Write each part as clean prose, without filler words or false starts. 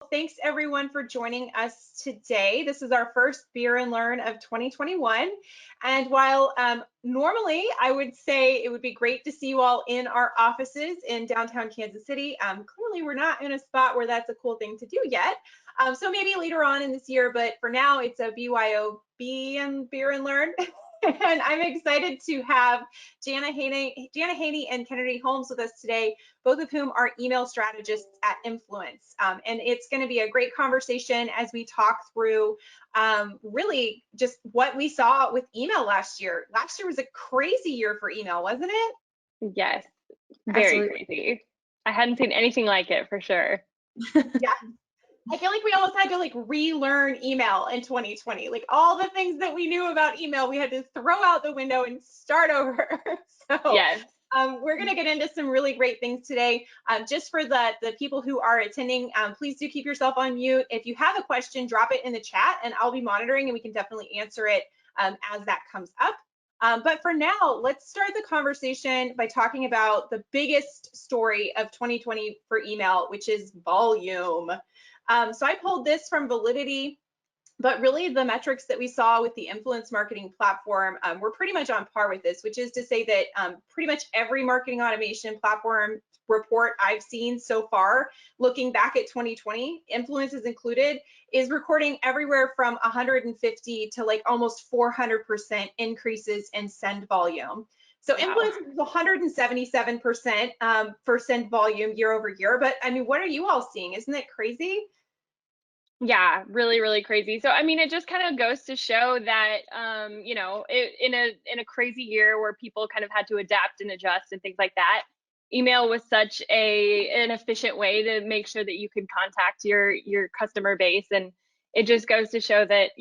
Thanks everyone for joining us today. This is our first Beer and Learn of 2021. And while normally I would say it would be great to see you all in our offices in downtown Kansas City, clearly we're not in a spot where that's a cool thing to do yet. So maybe later on in this year, but for now it's a BYOB and Beer and Learn. And I'm excited to have Jana Haney and Kennedy Holmes with us today, both of whom are email strategists at Influence. And it's going to be a great conversation as we talk through really just what we saw with email last year. Last year was a crazy year for email, wasn't it? Yes, very Absolutely. crazy. I hadn't seen anything like it for sure. Yeah. I feel like we almost had to like relearn email in 2020. Like all the things that we knew about email, we had to throw out the window and start over. So Yes. we're going to get into some really great things today. Just for the people who are attending, please do keep yourself on mute. If you have a question, drop it in the chat and I'll be monitoring and we can definitely answer it as that comes up. But for now, let's start the conversation by talking about the biggest story of 2020 for email, which is volume. So I pulled this from Validity, but really the metrics that we saw with the influence marketing platform were pretty much on par with this, which is to say that pretty much every marketing automation platform report I've seen so far, looking back at 2020, influences included, is recording everywhere from 150 to like almost 400% increases in send volume. So Wow. influence is 177% for send volume year over year. But I mean, what are you all seeing? Isn't it crazy? Yeah, really, really crazy. So I mean, it just kind of goes to show that in a crazy year where people kind of had to adapt and adjust and things like that, email was such an efficient way to make sure that you could contact your customer base, and it just goes to show that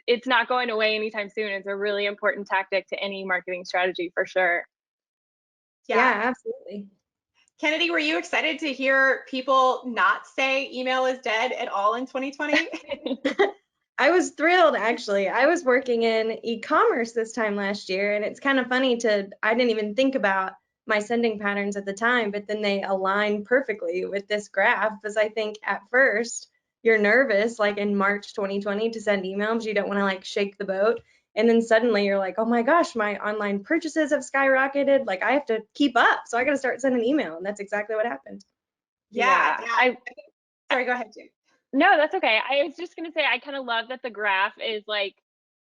it's not going away anytime soon. It's a really important tactic to any marketing strategy for sure. Yeah, absolutely. Kennedy, were you excited to hear people not say email is dead at all in 2020? I was thrilled, actually. I was working in e-commerce this time last year, and it's kind of funny I didn't even think about my sending patterns at the time, but then they align perfectly with this graph, because I think at first you're nervous, like in March 2020, to send emails. You don't want to like shake the boat. And then suddenly you're like, oh my gosh, my online purchases have skyrocketed. Like I have to keep up. So I got to start sending email. And that's exactly what happened. Yeah. Sorry, go ahead, Jim. No, that's okay. I was just gonna say I kind of love that the graph is like,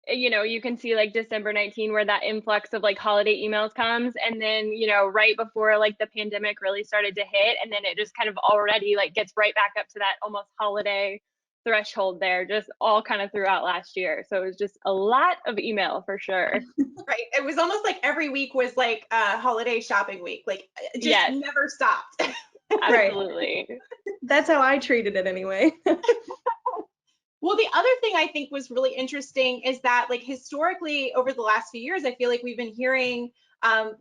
you can see like December 19 where that influx of like holiday emails comes, and then right before like the pandemic really started to hit, and then it just kind of already like gets right back up to that almost holiday threshold there, just all kind of throughout last year. So it was just a lot of email for sure. Right. It was almost like every week was like a holiday shopping week. Like it just Yes, never stopped. Right. absolutely. That's how I treated it anyway. Well, the other thing I think was really interesting is that like historically over the last few years, I feel like we've been hearing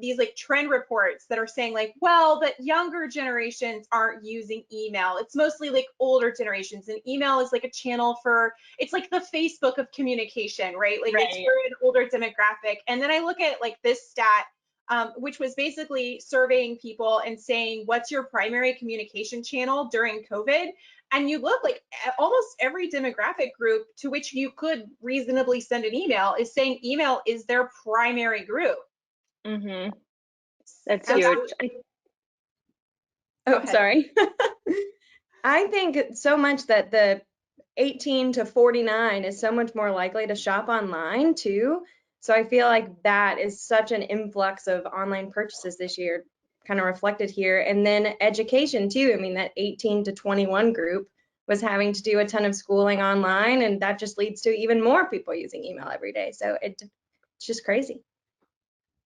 these like trend reports that are saying like, well, that younger generations aren't using email. It's mostly like older generations, and email is like a channel for, it's like the Facebook of communication, right? Like it's Right. for an older demographic. And then I look at like this stat, which was basically surveying people and saying, what's your primary communication channel during COVID? And you look like almost every demographic group to which you could reasonably send an email is saying email is their primary group. Mm-hmm. That's So huge. Go Oh, ahead. sorry. I think so much that the 18 to 49 is so much more likely to shop online too. So I feel like that is such an influx of online purchases this year, kind of reflected here. And then education too. I mean, that 18 to 21 group was having to do a ton of schooling online, and that just leads to even more people using email every day. So it's just crazy.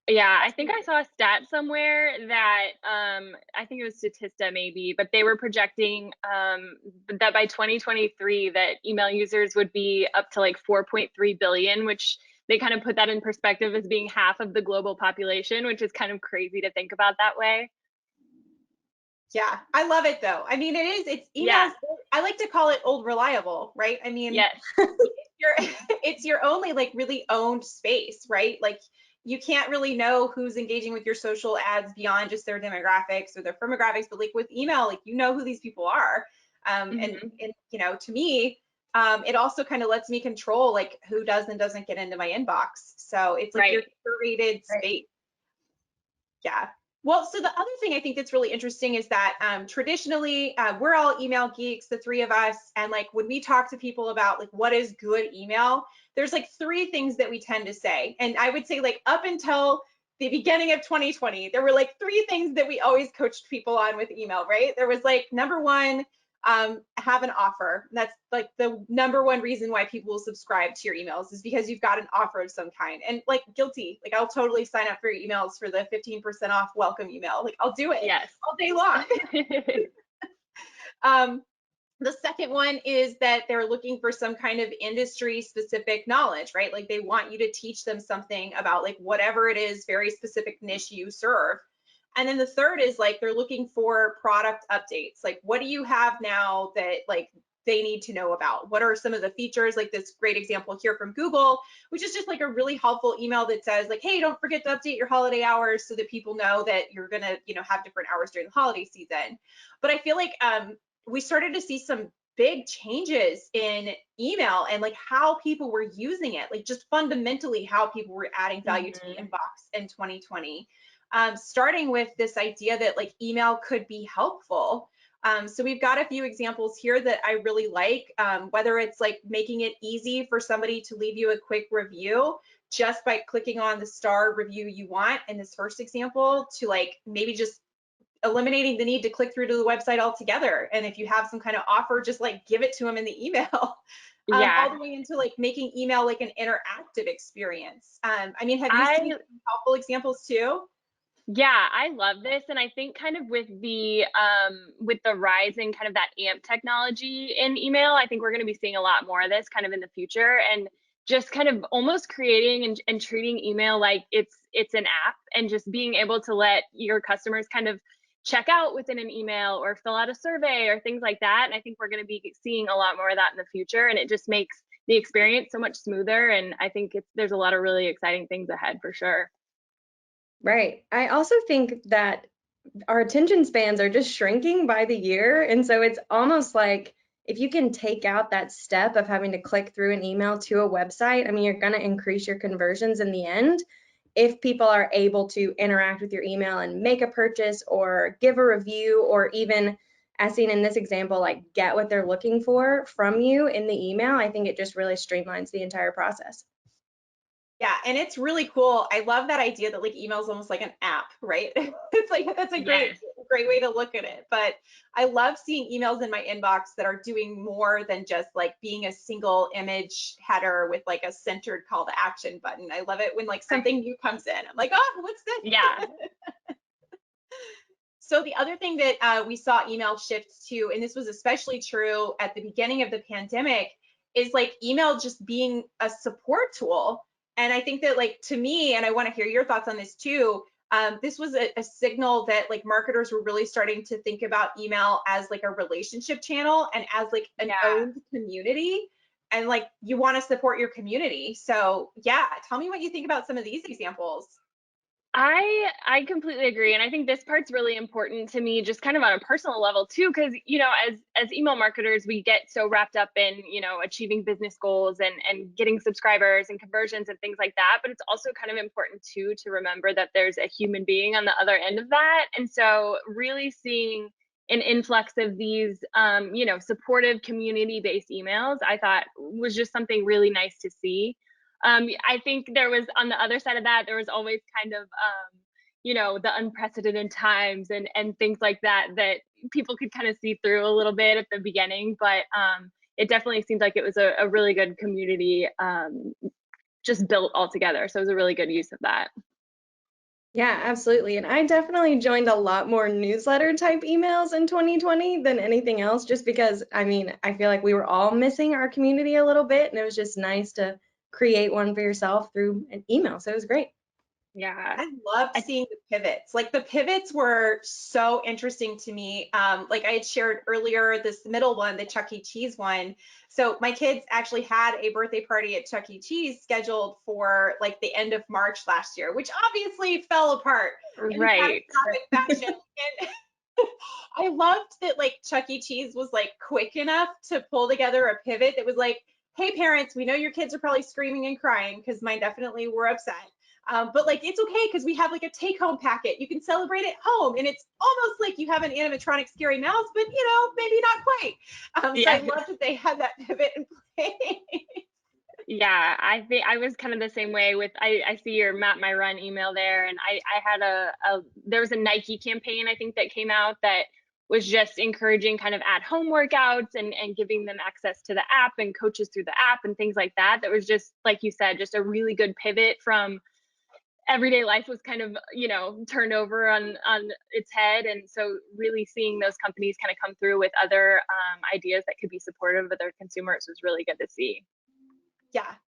Yeah, I think I saw a stat somewhere that I think it was Statista maybe, but they were projecting that by 2023 that email users would be up to like 4.3 billion, which they kind of put that in perspective as being half of the global population, which is kind of crazy to think about that way. Yeah, I love it though. I mean, it's emails. Yeah. I like to call it old reliable, right? I mean, Yes. it's your only like really owned space, right? Like you can't really know who's engaging with your social ads beyond just their demographics or their firmographics, but like with email, like you know who these people are. And you know, to me, it also kind of lets me control like who does and doesn't get into my inbox. So it's like your Right. curated space. Yeah. Well, so the other thing I think that's really interesting is that traditionally we're all email geeks, the three of us, and like when we talk to people about like what is good email, there's like three things that we tend to say. And I would say like up until the beginning of 2020, there were like three things that we always coached people on with email, right? There was like number one, have an offer. That's like the number one reason why people will subscribe to your emails is because you've got an offer of some kind. And like guilty, like I'll totally sign up for your emails for the 15% off welcome email. Like I'll do it Yes. all day long. The second one is that they're looking for some kind of industry specific knowledge, right? Like they want you to teach them something about like whatever it is, very specific niche you serve. And then the third is like they're looking for product updates. Like what do you have now that like they need to know about? What are some of the features? Like this great example here from Google, which is just like a really helpful email that says like, hey, don't forget to update your holiday hours so that people know that you're gonna, you know, have different hours during the holiday season. But I feel like we started to see some big changes in email and like how people were using it, like just fundamentally how people were adding value to the inbox in 2020. Starting with this idea that like email could be helpful. So we've got a few examples here that I really like, whether it's like making it easy for somebody to leave you a quick review just by clicking on the star review you want in this first example, to like maybe just eliminating the need to click through to the website altogether. And if you have some kind of offer, just like give it to them in the email. Yeah. All the way into like making email like an interactive experience. I mean, have you I seen helpful examples too? Yeah, I love this. And I think kind of with the rise in kind of that AMP technology in email, I think we're going to be seeing a lot more of this kind of in the future, and just kind of almost creating and treating email like it's an app, and just being able to let your customers kind of check out within an email or fill out a survey or things like that. And I think we're going to be seeing a lot more of that in the future, and it just makes the experience so much smoother. And I think there's a lot of really exciting things ahead for sure. Right. I also think that our attention spans are just shrinking by the year. And so it's almost like if you can take out that step of having to click through an email to a website, I mean, you're going to increase your conversions in the end if people are able to interact with your email and make a purchase or give a review, or even, as seen in this example, like get what they're looking for from you in the email. I think it just really streamlines the entire process. Yeah, and it's really cool. I love that idea that like email is almost like an app, right? It's like that's a Yes. great way to look at it. But I love seeing emails in my inbox that are doing more than just like being a single image header with like a centered call to action button. I love it when like something new comes in. I'm like, oh, what's this? Yeah. So the other thing that we saw email shift to, and this was especially true at the beginning of the pandemic, is like email just being a support tool. And I think that like to me, and I want to hear your thoughts on this too, this was a signal that like marketers were really starting to think about email as like a relationship channel and as like an Yeah. owned community. And like you want to support your community. So yeah, tell me what you think about some of these examples. I completely agree, and I think this part's really important to me, just kind of on a personal level too, because as email marketers, we get so wrapped up in achieving business goals and getting subscribers and conversions and things like that. But it's also kind of important too to remember that there's a human being on the other end of that, and so really seeing an influx of these supportive community-based emails, I thought was just something really nice to see. I think there was, on the other side of that, there was always kind of, the unprecedented times and things like that people could kind of see through a little bit at the beginning. But it definitely seemed like it was a really good community just built all together. So it was a really good use of that. Yeah, absolutely. And I definitely joined a lot more newsletter type emails in 2020 than anything else, just because, I mean, I feel like we were all missing our community a little bit, and it was just nice to create one for yourself through an email. So it was great. Yeah. I loved seeing the pivots. Like the pivots were so interesting to me. Like I had shared earlier, this middle one, the Chuck E. Cheese one. So my kids actually had a birthday party at Chuck E. Cheese scheduled for like the end of March last year, which obviously fell apart in Right. catastrophic fashion. And I loved that like Chuck E. Cheese was like quick enough to pull together a pivot that was like, hey parents, we know your kids are probably screaming and crying because mine definitely were upset. But like it's okay because we have like a take-home packet. You can celebrate at home, and it's almost like you have an animatronic scary mouse, but you know maybe not quite. So I Yeah. love that they had that pivot in place. Yeah, I think I was kind of the same way with I see your Map My Run email there, and I had a there was a Nike campaign I think that came out that was just encouraging kind of at home workouts and giving them access to the app and coaches through the app and things like that. That was just like you said, just a really good pivot from everyday life was kind of, you know, turned over on its head. And so really seeing those companies kind of come through with other ideas that could be supportive of their consumers was really good to see.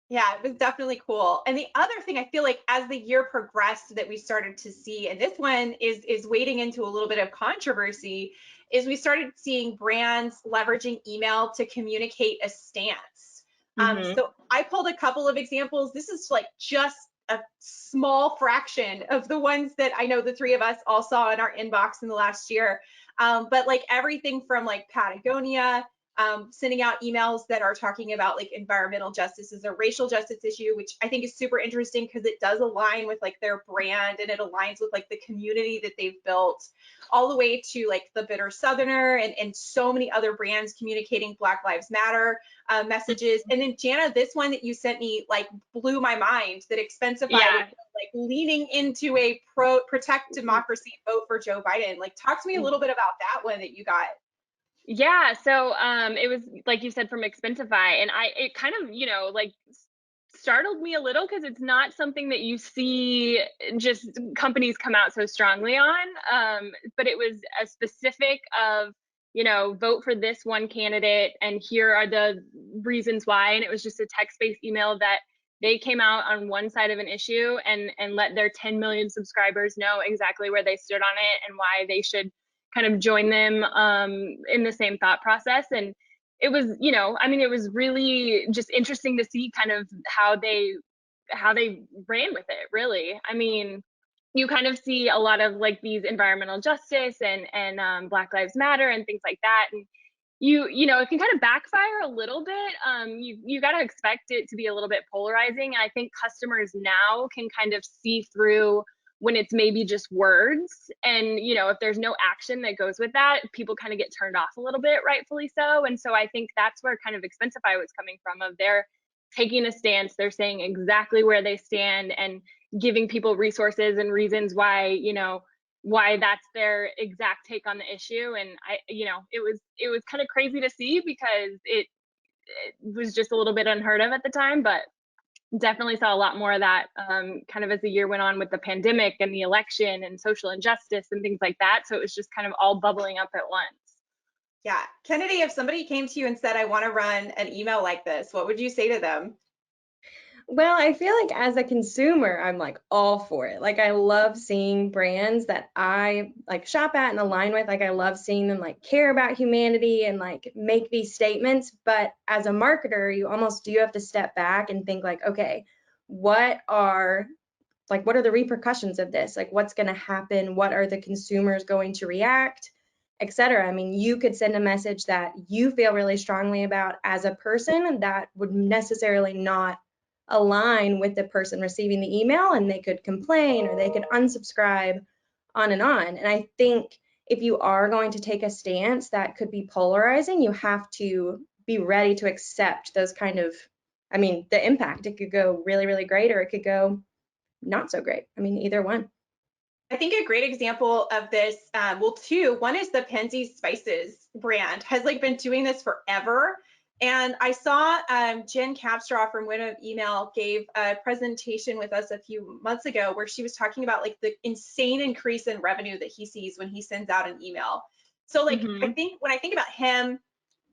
Yeah, it was definitely cool. And the other thing I feel like as the year progressed that we started to see, and this one is wading into a little bit of controversy, is we started seeing brands leveraging email to communicate a stance. Mm-hmm. So I pulled a couple of examples. This is like just a small fraction of the ones that I know the three of us all saw in our inbox in the last year. But like everything from like Patagonia, sending out emails that are talking about like environmental justice as a racial justice issue, which I think is super interesting because it does align with like their brand and it aligns with like the community that they've built, all the way to like the Bitter Southerner and so many other brands communicating Black Lives Matter messages. And then Jana, this one that you sent me like blew my mind, that Expensify was Yeah. like leaning into a protect democracy vote for Joe Biden. Like talk to me a little bit about that one that you got. Yeah, so it was like you said from Expensify, and it kind of, you know, like startled me a little because it's not something that you see just companies come out so strongly on. But it was a specific of, you know, vote for this one candidate and here are the reasons why. And it was just a text-based email that they came out on one side of an issue and let their 10 million subscribers know exactly where they stood on it and why they should kind of join them in the same thought process. And it was, you know, I mean, it was really just interesting to see kind of how they ran with it, really. I mean, you kind of see a lot of like these environmental justice and Black Lives Matter and things like that. And you know, it can kind of backfire a little bit. You got to expect it to be a little bit polarizing. And I think customers now can kind of see through when it's maybe just words. And, you know, if there's no action that goes with that, people kind of get turned off a little bit, rightfully so. And so I think that's where kind of Expensify was coming from, of they're taking a stance, they're saying exactly where they stand and giving people resources and reasons why, you know, why that's their exact take on the issue. And I, you know, it was kind of crazy to see because it was just a little bit unheard of at the time, but definitely saw a lot more of that kind of as the year went on with the pandemic and the election and social injustice and things like that. So it was just kind of all bubbling up at once. Yeah. Kennedy, if somebody came to you and said, I want to run an email like this, what would you say to them? Well, I feel like as a consumer, I'm like all for it. Like I love seeing brands that I like shop at and align with. Like I love seeing them like care about humanity and like make these statements. But as a marketer, you almost do have to step back and think like, okay, what are what are the repercussions of this? Like what's going to happen? What are the consumers going to react, etc. I mean, you could send a message that you feel really strongly about as a person that would necessarily not align with the person receiving the email, and they could complain or they could unsubscribe, on and on. And I think if you are going to take a stance that could be polarizing, you have to be ready to accept those kind of, I mean, the impact. It could go really, really great, or it could go not so great. I mean, either one. I think a great example of this, well, two. One is the Penzies Spices brand has like been doing this forever. And I saw Jen Capstraw from Win of Email gave a presentation with us a few months ago where she was talking about like the insane increase in revenue that he sees when he sends out an email. So like, I Mm-hmm. think when I think about him,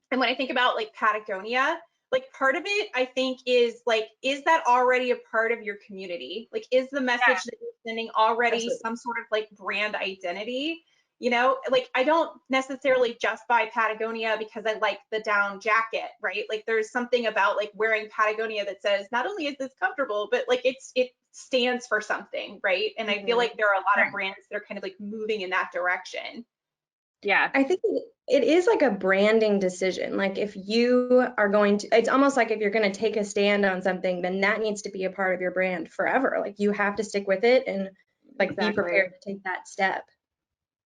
and when I think about like Patagonia, like part of it, I think is like, is that already a part of your community? Like, is the message that you're sending already Absolutely. some sort of like brand identity? You know, like I don't necessarily just buy Patagonia because I like the down jacket, right? Like there's something about like wearing Patagonia that says not only is this comfortable, but like it stands for something, right? And I feel Mhm. like there are a lot of Right. brands that are kind of like moving in that direction. Yeah, I think it is like a branding decision. Like if you are going to, it's almost like if you're going to take a stand on something, then that needs to be a part of your brand forever. Like you have to stick with it and like be prepared exactly. to take that step.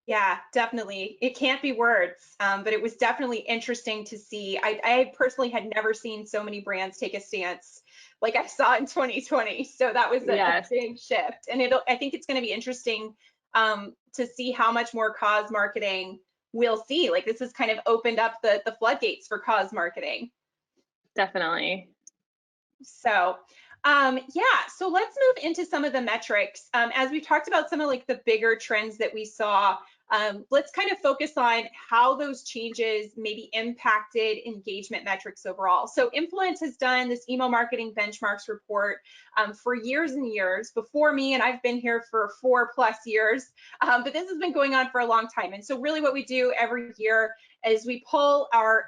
Yeah, definitely. It can't be words, but it was definitely interesting to see. I personally had never seen so many brands take a stance like I saw in 2020. So that was a Yes, big shift. And I think it's going to be interesting to see how much more cause marketing we'll see. Like this has kind of opened up the floodgates for cause marketing. definitely. So, yeah, so let's move into some of the metrics. As we talked about some of like the bigger trends that we saw, let's kind of focus on how those changes maybe impacted engagement metrics overall. So Influence has done this email marketing benchmarks report for years and years before me, and I've been here for 4+ years, but this has been going on for a long time. And so really what we do every year is we pull our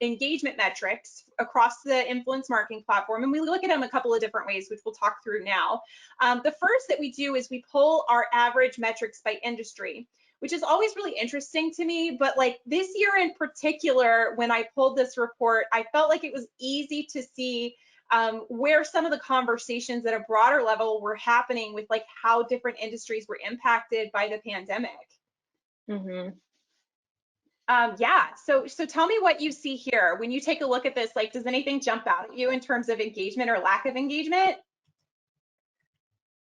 engagement metrics across the influence marketing platform, and we look at them a couple of different ways, which we'll talk through now. The first that we do is we pull our average metrics by industry, which is always really interesting to me. But like this year in particular, when I pulled this report, I felt like it was easy to see where some of the conversations at a broader level were happening with like how different industries were impacted by the pandemic. Hmm. Yeah, so tell me what you see here. When you take a look at this, like, does anything jump out at you in terms of engagement or lack of engagement?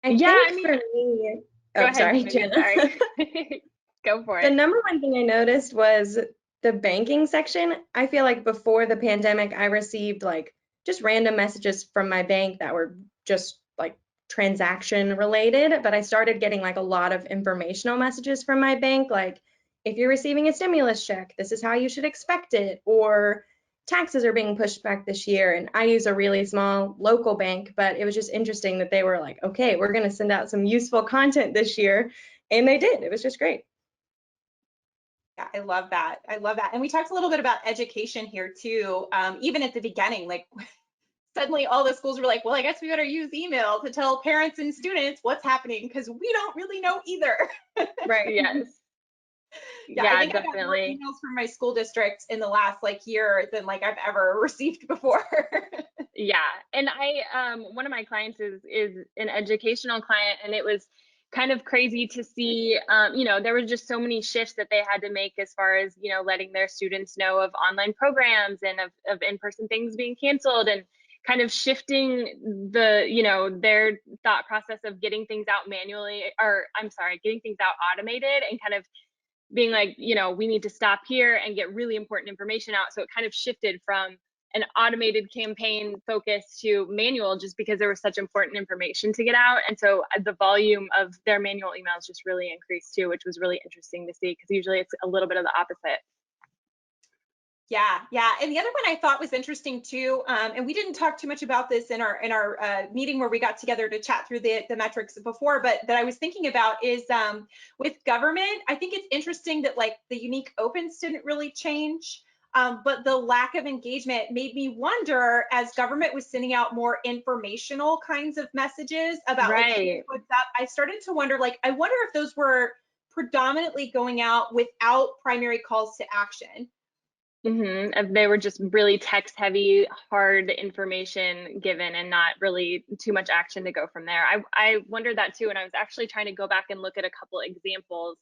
I Yeah, think I mean, for me, go oh, ahead, sorry, Megan, Jana. sorry. Go for The it. number one thing I noticed was the banking section. I feel like before the pandemic, I received like just random messages from my bank that were just like transaction related, but I started getting like a lot of informational messages from my bank, like if you're receiving a stimulus check, this is how you should expect it, or taxes are being pushed back this year. And I use a really small local bank, but it was just interesting that they were like, okay, we're going to send out some useful content this year. And they did. It was just great. Yeah, I love that. I love that. And we talked a little bit about education here too. Even at the beginning, like suddenly all the schools were like, well, I guess we better use email to tell parents and students what's happening because we don't really know either. Right. Yes. Yeah, I Yeah, think I got more definitely. emails from my school district in the last like year than like I've ever received before. Yeah. And one of my clients is an educational client, and it was kind of crazy to see, there was just so many shifts that they had to make as far as, letting their students know of online programs and of in-person things being canceled, and kind of shifting their thought process of getting things out manually, or I'm sorry, getting things out automated, and kind of being like, we need to stop here and get really important information out. So it kind of shifted from an automated campaign focus to manual, just because there was such important information to get out. And so the volume of their manual emails just really increased too, which was really interesting to see, because usually it's a little bit of the opposite. Yeah, yeah. And the other one I thought was interesting too, and we didn't talk too much about this in our meeting where we got together to chat through the metrics before, but that I was thinking about is with government, I think it's interesting that like the unique opens didn't really change, but the lack of engagement made me wonder, as government was sending out more informational kinds of messages about like, here's Right. what's up, I started to wonder, like, I wonder if those were predominantly going out without primary calls to action. They were just really text heavy, hard information given, and not really too much action to go from there. I wondered that too, and I was actually trying to go back and look at a couple examples.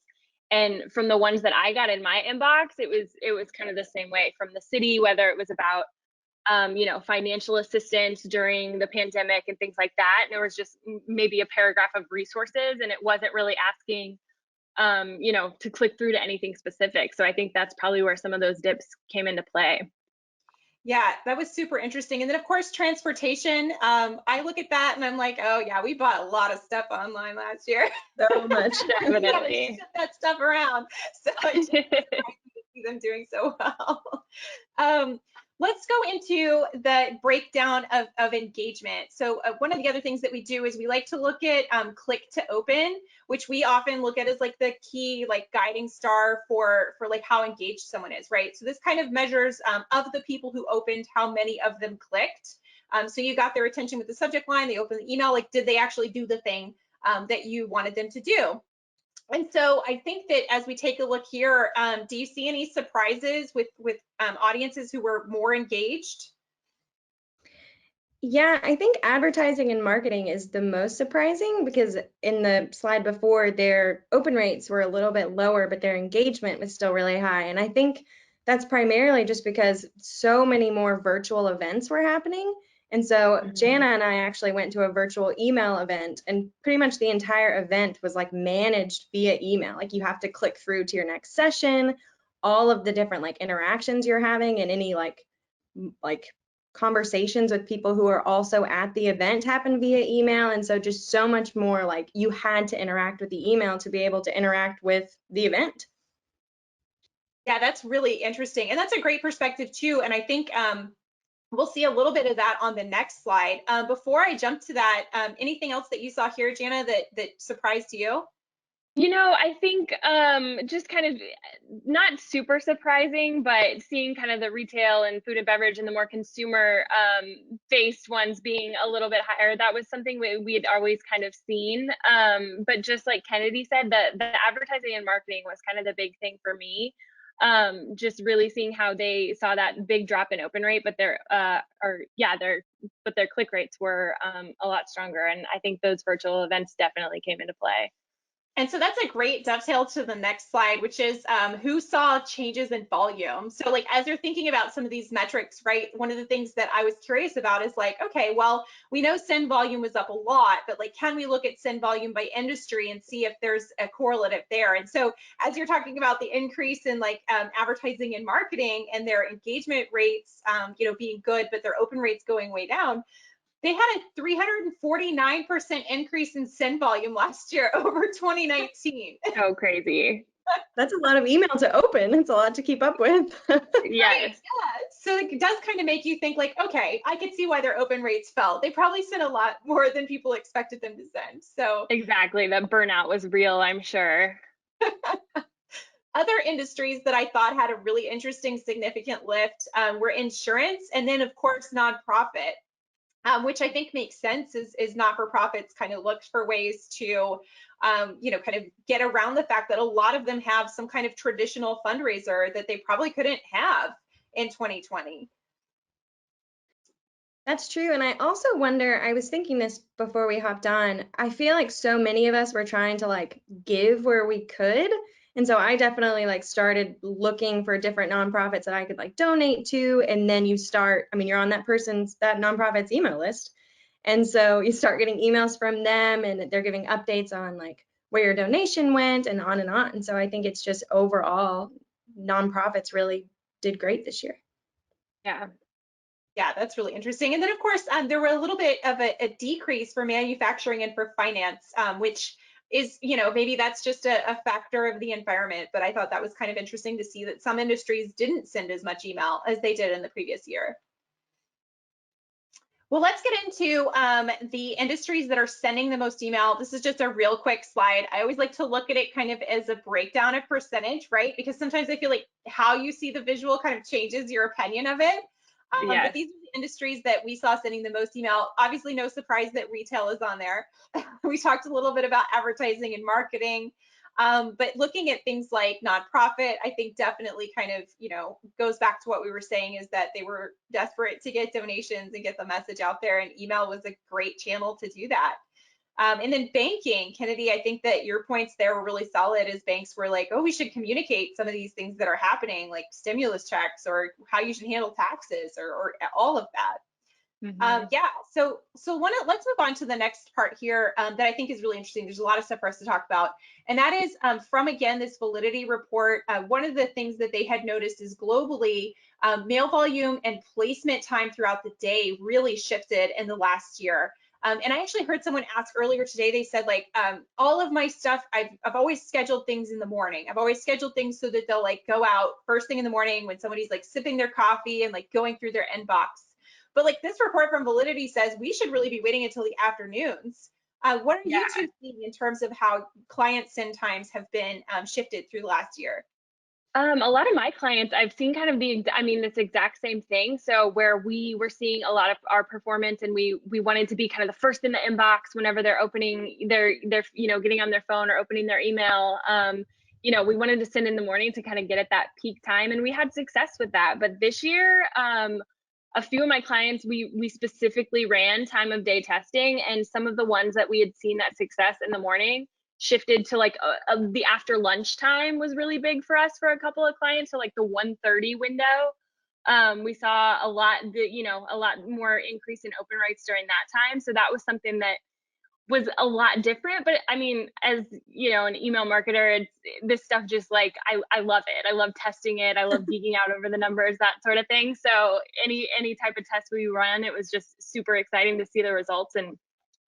And from the ones that I got in my inbox, it was kind of the same way from the city, whether it was about financial assistance during the pandemic and things like that. And there was just maybe a paragraph of resources, and it wasn't really asking to click through to anything specific. So I think that's probably where some of those dips came into play. Yeah, that was super interesting. And then of course, transportation. I look at that and I'm like, oh yeah, we bought a lot of stuff online last year. So much. We had to Definitely. ship that stuff around. So it just surprised me to see them doing so well. Um, let's go into the breakdown of engagement. So one of the other things that we do is we like to look at click to open, which we often look at as like the key like guiding star for like how engaged someone is, right? So this kind of measures of the people who opened, how many of them clicked. So you got their attention with the subject line, they opened the email, like did they actually do the thing that you wanted them to do? And so I think that as we take a look here, do you see any surprises with audiences who were more engaged? Yeah, I think advertising and marketing is the most surprising because in the slide before, their open rates were a little bit lower, but their engagement was still really high. And I think that's primarily just because so many more virtual events were happening. And so Jana and I actually went to a virtual email event, and pretty much the entire event was like managed via email. Like you have to click through to your next session, all of the different like interactions you're having, and any like conversations with people who are also at the event happen via email. And so just so much more like you had to interact with the email to be able to interact with the event. Yeah, that's really interesting. And that's a great perspective too. And I think we'll see a little bit of that on the next slide. Before I jump to that, anything else that you saw here, Jana, that surprised you? I think just kind of not super surprising, but seeing kind of the retail and food and beverage and the more consumer based ones being a little bit higher, that was something we had always kind of seen. But just like Kennedy said, the advertising and marketing was kind of the big thing for me. Just really seeing how they saw that big drop in open rate, but their click rates were a lot stronger. And I think those virtual events definitely came into play. And so that's a great dovetail to the next slide, which is who saw changes in volume. So like, as you're thinking about some of these metrics, right, one of the things that I was curious about is like, okay, well, we know send volume was up a lot, but like, can we look at send volume by industry and see if there's a correlative there? And so as you're talking about the increase in like advertising and marketing and their engagement rates, being good, but their open rates going way down, they had a 349% increase in send volume last year over 2019. So crazy. That's a lot of email to open. It's a lot to keep up with. Right, Yes. yeah. So it does kind of make you think like, okay, I could see why their open rates fell. They probably sent a lot more than people expected them to send. So Exactly. The burnout was real, I'm sure. other industries that I thought had a really interesting, significant lift were insurance and then, of course, nonprofit. Which I think makes sense is not-for-profits kind of looked for ways to, kind of get around the fact that a lot of them have some kind of traditional fundraiser that they probably couldn't have in 2020. That's true. And I also wonder, I was thinking this before we hopped on. I feel like so many of us were trying to like give where we could. And so I definitely like started looking for different nonprofits that I could like donate to. And then you're on that nonprofit's email list. And so you start getting emails from them and they're giving updates on like where your donation went and on and on. And so I think it's just overall nonprofits really did great this year. Yeah. Yeah, that's really interesting. And then, of course, there were a little bit of a decrease for manufacturing and for finance, which is, maybe that's just a factor of the environment. But I thought that was kind of interesting to see that some industries didn't send as much email as they did in the previous year. Well, let's get into the industries that are sending the most email. This is just a real quick slide. I always like to look at it kind of as a breakdown of percentage, right? Because sometimes I feel like how you see the visual kind of changes your opinion of it. But Yes. these are the industries that we saw sending the most email. Obviously, no surprise that retail is on there. We talked a little bit about advertising and marketing. But looking at things like nonprofit, I think definitely kind of, goes back to what we were saying is that they were desperate to get donations and get the message out there, and email was a great channel to do that. And then banking, Kennedy, I think that your points there were really solid as banks were like, oh, we should communicate some of these things that are happening, like stimulus checks or how you should handle taxes or all of that. Yeah, so let's move on to the next part here that I think is really interesting. There's a lot of stuff for us to talk about, and that is from, again, this validity report. One of the things that they had noticed is globally, mail volume and placement time throughout the day really shifted in the last year. And I actually heard someone ask earlier today, they said like, all of my stuff, I've always scheduled things in the morning. I've always scheduled things so that they'll like go out first thing in the morning when somebody's like sipping their coffee and like going through their inbox. But like this report from Validity says we should really be waiting until the afternoons. What are Yeah. you two seeing in terms of how client send times have been shifted through the last year? A lot of my clients, I've seen kind of this exact same thing. So where we were seeing a lot of our performance, and we wanted to be kind of the first in the inbox whenever they're opening their getting on their phone or opening their email. We wanted to send in the morning to kind of get at that peak time, and we had success with that. But this year, a few of my clients, we specifically ran time of day testing, and some of the ones that we had seen that success in the morning shifted to like the after lunch time was really big for us for a couple of clients. So like the 1:30 window, we saw a lot more increase in open rates during that time. So that was something that was a lot different. But I mean, as you know, an email marketer, this stuff just like I love it. I love testing it. I love geeking out over the numbers, that sort of thing. So any type of test we run, it was just super exciting to see the results and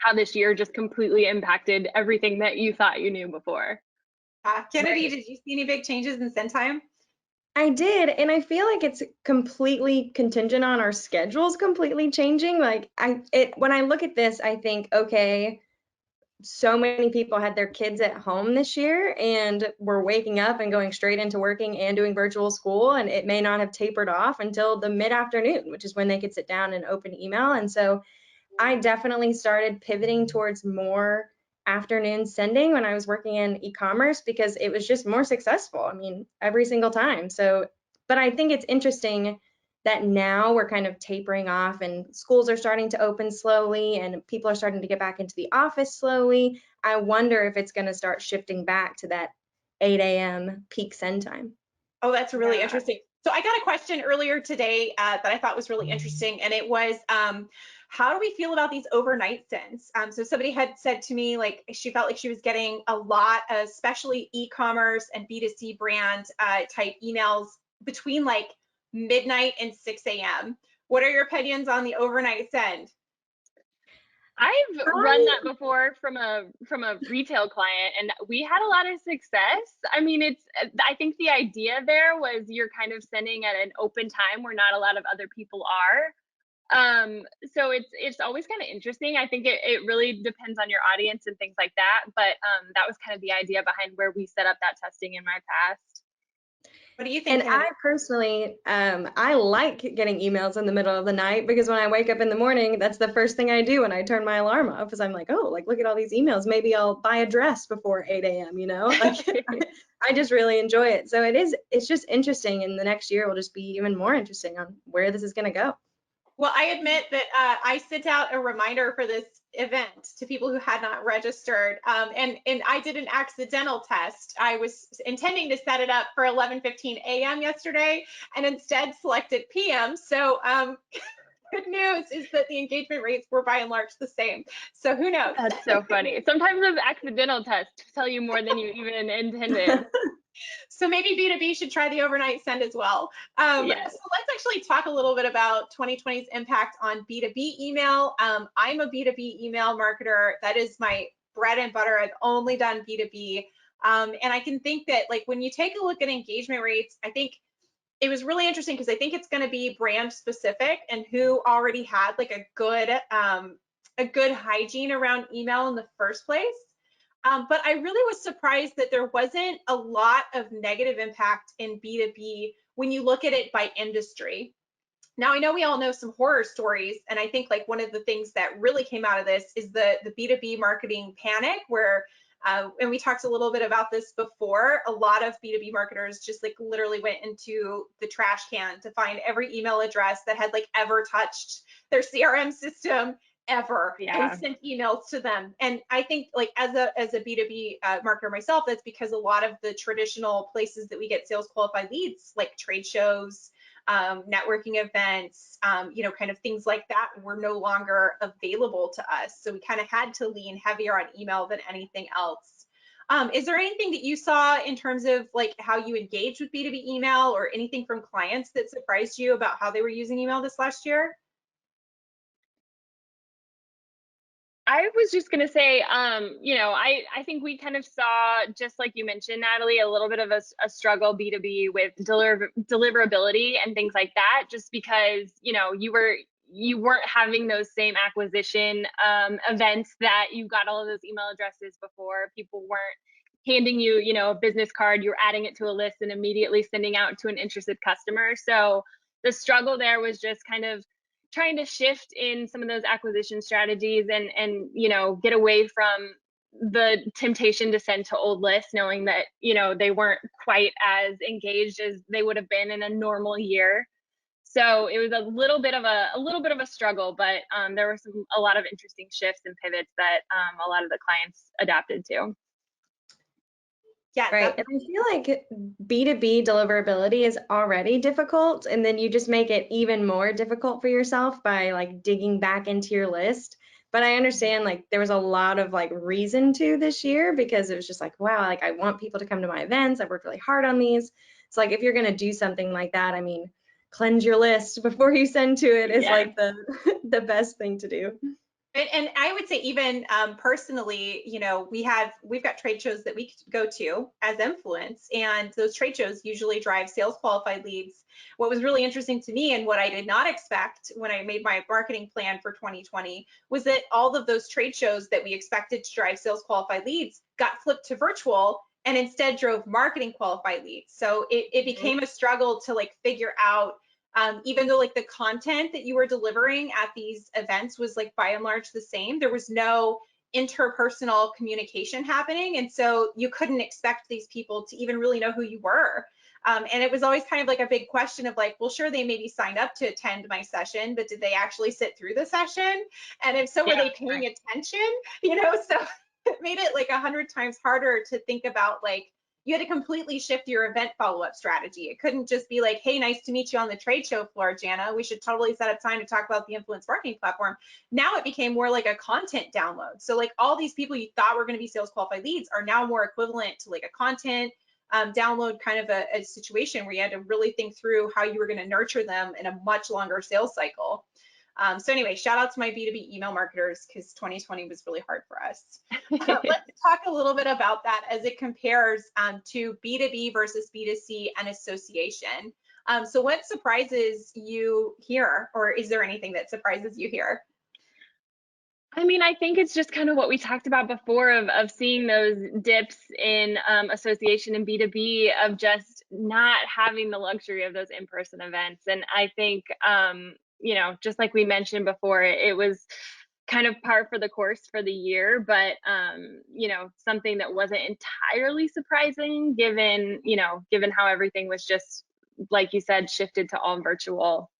how this year just completely impacted everything that you thought you knew before. Kennedy, did you see any big changes in send time? I did, and I feel like it's completely contingent on our schedules completely changing. Like when I look at this, I think, okay, so many people had their kids at home this year and were waking up and going straight into working and doing virtual school, and it may not have tapered off until the mid-afternoon, which is when they could sit down and open email. And so I definitely started pivoting towards more afternoon sending when I was working in e-commerce because it was just more successful. I mean, every single time. So, but I think it's interesting that now we're kind of tapering off and schools are starting to open slowly and people are starting to get back into the office slowly. I wonder if it's going to start shifting back to that 8 a.m. peak send time. Oh, that's really Yeah. interesting. So I got a question earlier today that I thought was really interesting, and it was, how do we feel about these overnight sends? So somebody had said to me, like, she felt like she was getting a lot, especially e-commerce and B2C brand type emails between like midnight and 6 a.m. What are your opinions on the overnight send? I've run that before from a retail client, and we had a lot of success. I mean, I think the idea there was you're kind of sending at an open time where not a lot of other people are. So it's always kind of interesting. I think it really depends on your audience and things like that. But that was kind of the idea behind where we set up that testing in my past. What do you think, And Kennedy? I personally, I like getting emails in the middle of the night because when I wake up in the morning, that's the first thing I do when I turn my alarm off. Because I'm like, oh, like look at all these emails. Maybe I'll buy a dress before 8 a.m. You know, like I just really enjoy it. So it's just interesting, and the next year will just be even more interesting on where this is going to go. Well, I admit that I sent out a reminder for this event to people who had not registered, and I did an accidental test. I was intending to set it up for 11:15 a.m. yesterday, and instead selected p.m. So good news is that the engagement rates were by and large the same. So who knows? That's so funny. Sometimes those accidental tests tell you more than you even intended. So maybe B2B should try the overnight send as well. So Yes. let's actually talk a little bit about 2020's impact on B2B email. I'm a B2B email marketer. That is my bread and butter. I've only done B2B. And I can think that like when you take a look at engagement rates, I think it was really interesting because I think it's going to be brand specific and who already had like a good hygiene around email in the first place. But I really was surprised that there wasn't a lot of negative impact in B2B when you look at it by industry. Now, I know we all know some horror stories, and I think like one of the things that really came out of this is the B2B marketing panic, where, and we talked a little bit about this before, a lot of B2B marketers just like literally went into the trash can to find every email address that had like ever touched their CRM system ever and Yeah. sent emails to them. And I think like as a B2B marketer myself, that's because a lot of the traditional places that we get sales qualified leads, like trade shows, networking events, kind of things like that were no longer available to us. So we kind of had to lean heavier on email than anything else. Is there anything that you saw in terms of like how you engaged with B2B email or anything from clients that surprised you about how they were using email this last year? I was just gonna say, I think we kind of saw, just like you mentioned, Natalie, a little bit of a struggle B2B with deliverability and things like that, just because, you weren't having those same acquisition events that you got all of those email addresses before. People weren't handing you, you know, a business card, you're adding it to a list and immediately sending out to an interested customer. So the struggle there was just kind of trying to shift in some of those acquisition strategies and you know, get away from the temptation to send to old lists, knowing that, you know, they weren't quite as engaged as they would have been in a normal year. So it was a little bit of a struggle, but there were a lot of interesting shifts and pivots that a lot of the clients adapted to. Yeah, Right. And I feel like B2B deliverability is already difficult, and then you just make it even more difficult for yourself by like digging back into your list. But I understand like there was a lot of like reason to this year because it was just like, wow, like I want people to come to my events. I worked really hard on these. So like if you're gonna do something like that, I mean, cleanse your list before you send to it is like the the best thing to do. And I would say even personally, you know, we've got trade shows that we go to as influence, and those trade shows usually drive sales qualified leads. What was really interesting to me and what I did not expect when I made my marketing plan for 2020 was that all of those trade shows that we expected to drive sales qualified leads got flipped to virtual and instead drove marketing qualified leads. So it became a struggle to like figure out, even though like the content that you were delivering at these events was like by and large the same, there was no interpersonal communication happening. And so you couldn't expect these people to even really know who you were. And it was always kind of like a big question of like, well, sure, they maybe signed up to attend my session, but did they actually sit through the session? And if so, were they paying attention? You know, so it made it like 100 times harder to think about like, you had to completely shift your event follow-up strategy. It couldn't just be like, hey, nice to meet you on the trade show floor, Jana. We should totally set up time to talk about the influence marketing platform. Now it became more like a content download. So like all these people you thought were going to be sales qualified leads are now more equivalent to like a content download kind of a situation where you had to really think through how you were going to nurture them in a much longer sales cycle. So anyway, shout out to my B2B email marketers because 2020 was really hard for us. Let's talk a little bit about that as it compares to B2B versus B2C and association. So what surprises you here, or is there anything that surprises you here? I mean, I think it's just kind of what we talked about before of seeing those dips in association and B2B, of just not having the luxury of those in-person events. And I think, you know, just like we mentioned before, it was kind of par for the course for the year, but, you know, something that wasn't entirely surprising given, you know, given how everything was just, like you said, shifted to all virtual.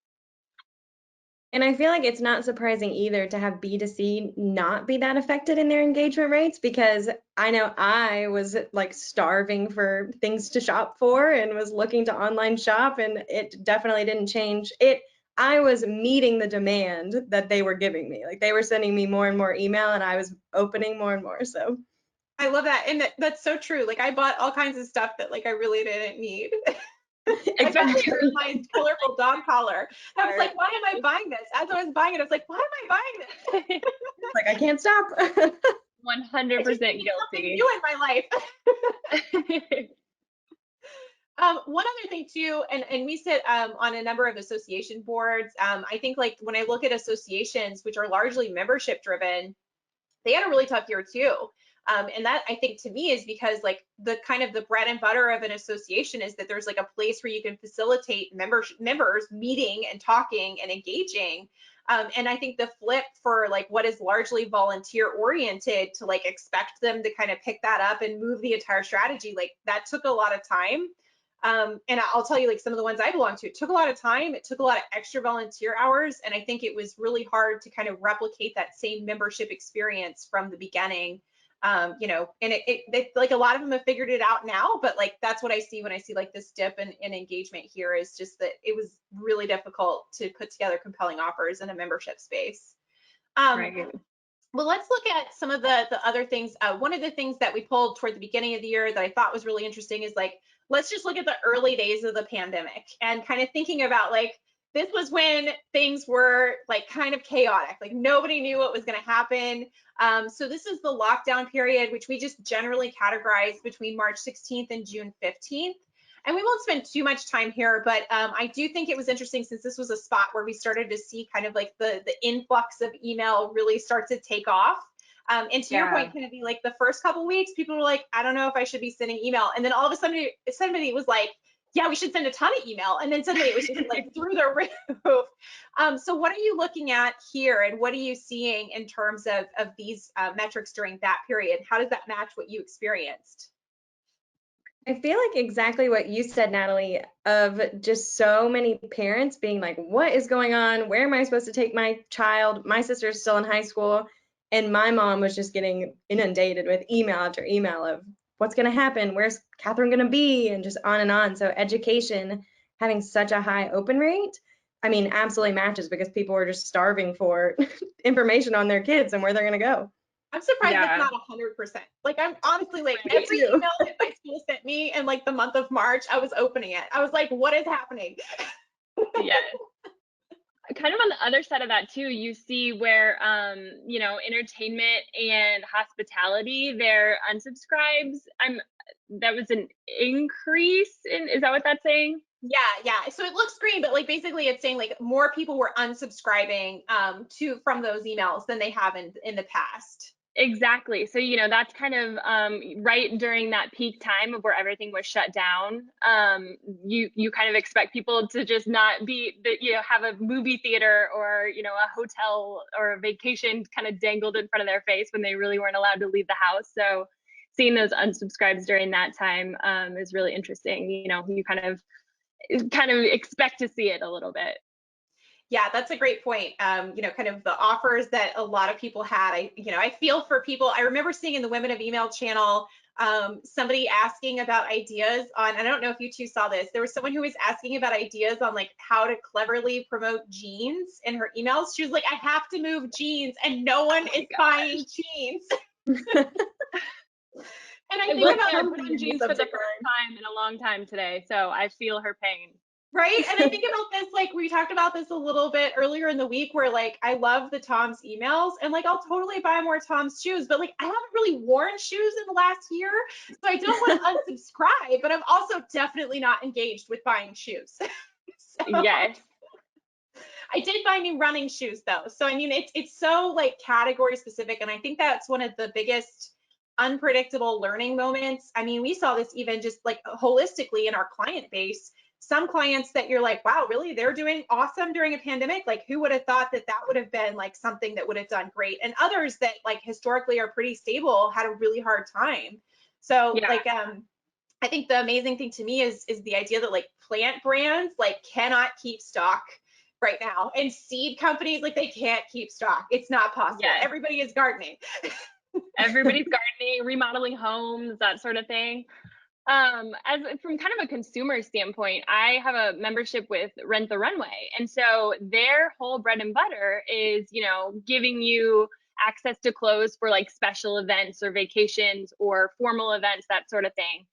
And I feel like it's not surprising either to have B2C not be that affected in their engagement rates, because I know I was like starving for things to shop for and was looking to online shop, and it definitely didn't change. I was meeting the demand that they were giving me. Like they were sending me more and more email and I was opening more and more. So I love that. And that's so true. Like I bought all kinds of stuff that like I really didn't need. I got the personalized colorful dog collar. I was like, why am I buying this? As I was buying it, I was like, why am I buying this? like I can't stop. 100% guilty. New in my life. One other thing too, and we sit on a number of association boards. I think like when I look at associations, which are largely membership driven, they had a really tough year too. And that I think to me is because like the kind of the bread and butter of an association is that there's like a place where you can facilitate members meeting and talking and engaging. And I think the flip for like what is largely volunteer oriented to like expect them to kind of pick that up and move the entire strategy, like that took a lot of time. And I'll tell you, like some of the ones I belong to, it took a lot of time. It took a lot of extra volunteer hours. And I think it was really hard to kind of replicate that same membership experience from the beginning. You know, and it like a lot of them have figured it out now, but like that's what I see when I see like this dip in engagement here, is just that it was really difficult to put together compelling offers in a membership space. Right. Well, let's look at some of the other things. One of the things that we pulled toward the beginning of the year that I thought was really interesting is like, let's just look at the early days of the pandemic and kind of thinking about like, this was when things were like kind of chaotic, like nobody knew what was going to happen. So this is the lockdown period, which we just generally categorize between March 16th and June 15th. And we won't spend too much time here, but I do think it was interesting since this was a spot where we started to see kind of like the influx of email really start to take off. And to your Yeah. point, Kennedy, like the first couple weeks, people were like, I don't know if I should be sending email. And then all of a sudden somebody was like, yeah, we should send a ton of email. And then suddenly it was just like through the roof. So what are you looking at here, and what are you seeing in terms of these metrics during that period? How does that match what you experienced? I feel like exactly what you said, Natalie, of just so many parents being like, what is going on? Where am I supposed to take my child? My sister's still in high school. And my mom was just getting inundated with email after email of what's going to happen? Where's Catherine going to be? And just on and on. So education having such a high open rate, I mean, absolutely matches, because people were just starving for information on their kids and where they're going to go. I'm surprised it's Yeah. not 100%. Like, I'm honestly like, Right. every email that my school sent me in like the month of March, I was opening it. I was like, what is happening? Yes. Kind of on the other side of that too, you see where you know, entertainment and hospitality, their unsubscribes, that was an increase in, is that what that's saying? Yeah. So it looks green, but like basically it's saying like more people were unsubscribing from those emails than they have in the past. Exactly. So, you know, that's kind of right during that peak time of where everything was shut down. You kind of expect people to just not be, you know, have a movie theater or, you know, a hotel or a vacation kind of dangled in front of their face when they really weren't allowed to leave the house. So seeing those unsubscribes during that time is really interesting. You know, you kind of expect to see it a little bit. Yeah, that's a great point. You know, kind of the offers that a lot of people had. I feel for people. I remember seeing in the Women of Email channel, somebody asking about ideas on, I don't know if you two saw this, there was someone who was asking about ideas on like how to cleverly promote jeans in her emails. She was like, I have to move jeans and no one is buying jeans. And I I think will about say I Somebody put in on the jeans for the subject first line. time in a long time today, so I feel her pain. right? And I think about this, like we talked about this a little bit earlier in the week, where like I love the Tom's emails and like I'll totally buy more Tom's shoes, but like I haven't really worn shoes in the last year. So I don't want to unsubscribe, but I'm also definitely not engaged with buying shoes. So Yes. I did buy new running shoes though. So I mean it's so like category specific, and I think that's one of the biggest unpredictable learning moments. I mean, we saw this even just like holistically in our client base. Some clients that you're like, wow, really? They're doing awesome during a pandemic. Like, who would have thought that that would have been like something that would have done great? And others that like historically are pretty stable had a really hard time. So Yeah. like I think the amazing thing to me is the idea that like plant brands like cannot keep stock right now, and seed companies like they can't keep stock. It's not possible. Yes. Everybody is gardening. Everybody's gardening, remodeling homes, that sort of thing. As from kind of a consumer standpoint, I have a membership with Rent the Runway, and so their whole bread and butter is, you know, giving you access to clothes for like special events or vacations or formal events, that sort of thing.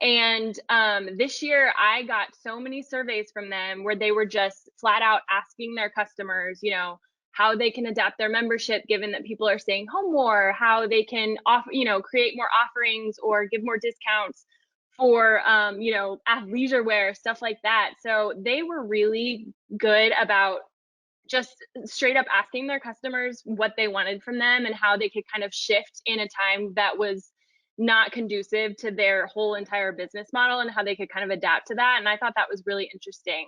And this year, I got so many surveys from them where they were just flat out asking their customers, you know, how they can adapt their membership given that people are staying home more, how they can offer, you know, create more offerings or give more discounts for, you know, athleisure wear, stuff like that. So they were really good about just straight up asking their customers what they wanted from them and how they could kind of shift in a time that was not conducive to their whole entire business model and how they could kind of adapt to that. And I thought that was really interesting.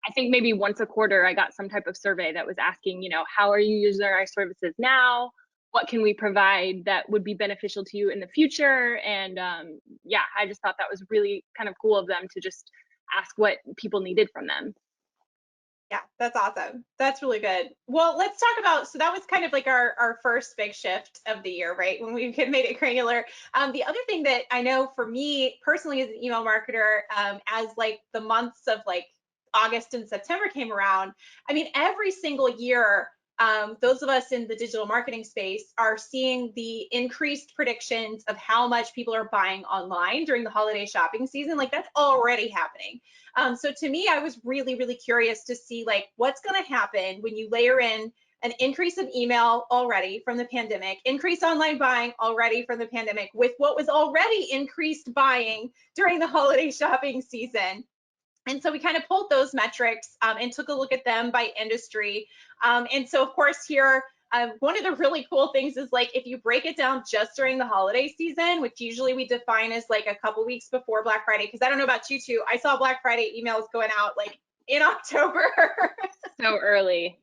I think maybe once a quarter I got some type of survey that was asking, you know, how are you using our services now? What can we provide that would be beneficial to you in the future? And yeah, I just thought that was really kind of cool of them to just ask what people needed from them. Yeah, that's awesome. That's really good. Well, let's talk about, so that was kind of like our first big shift of the year, right? When we made it granular. The other thing that I know for me personally as an email marketer, as like the months of like August and September came around, I mean, every single year, those of us in the digital marketing space are seeing the increased predictions of how much people are buying online during the holiday shopping season. Like that's already happening. So to me, I was really, really curious to see like what's going to happen when you layer in an increase of email already from the pandemic, increased online buying already from the pandemic, with what was already increased buying during the holiday shopping season. And so we kind of pulled those metrics and took a look at them by industry. And so, of course, here One of the really cool things is like if you break it down just during the holiday season, which usually we define as like a couple weeks before Black Friday, because I don't know about you two, I saw Black Friday emails going out like in October. So early.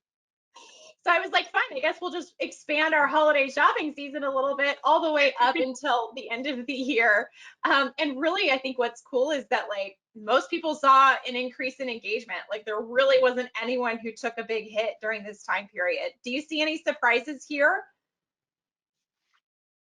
So I was like, fine, I guess we'll just expand our holiday shopping season a little bit all the way up until the end of the year. And really, I think what's cool is that like most people saw an increase in engagement. Like there really wasn't anyone who took a big hit during this time period. Do you see any surprises here?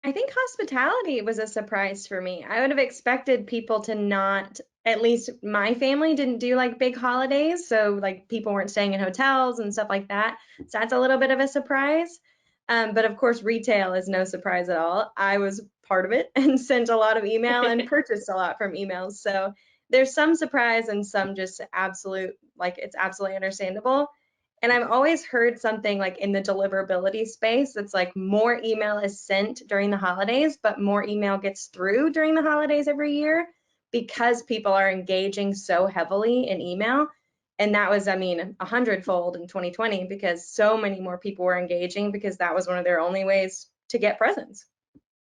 I think hospitality was a surprise for me. I would have expected people to not, at least my family didn't do like big holidays. So like people weren't staying in hotels and stuff like that. So that's a little bit of a surprise. But of course, retail is no surprise at all. I was part of it and sent a lot of email and purchased a lot from emails. So there's some surprise and some just absolute, like it's absolutely understandable. And I've always heard something like in the deliverability space, it's like more email is sent during the holidays, but more email gets through during the holidays every year because people are engaging so heavily in email. And that was, I mean, 100-fold in 2020 because so many more people were engaging because that was one of their only ways to get presents.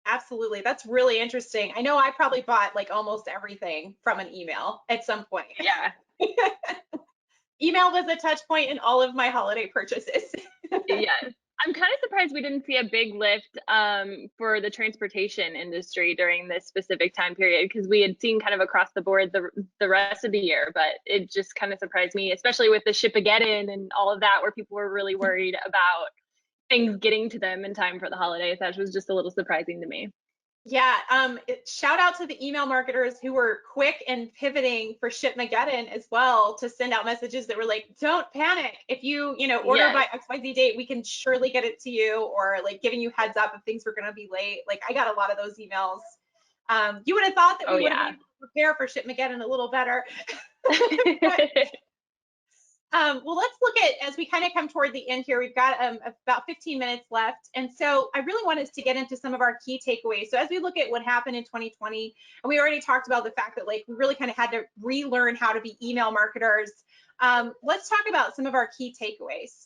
Absolutely. That's really interesting. I know I probably bought like almost everything from an email at some point. Yeah. Email was a touch point in all of my holiday purchases. Yes. I'm kind of surprised we didn't see a big lift for the transportation industry during this specific time period because we had seen kind of across the board the rest of the year, but it just kind of surprised me, especially with the Shipageddon and all of that, where people were really worried about things getting to them in time for the holidays. That was just a little surprising to me. Yeah, shout out to the email marketers who were quick and pivoting for Shipmageddon as well to send out messages that were like, don't panic. If you order by Yes. XYZ date, we can surely get it to you, or like giving you heads up if things were going to be late. Like I got a lot of those emails. You would have thought that Oh we would have been yeah. able to prepare for Shipmageddon a little better. But, well, let's look at, as we kind of come toward the end here, we've got about 15 minutes left. And so I really want us to get into some of our key takeaways. So as we look at what happened in 2020, and we already talked about the fact that like we really kind of had to relearn how to be email marketers. Let's talk about some of our key takeaways.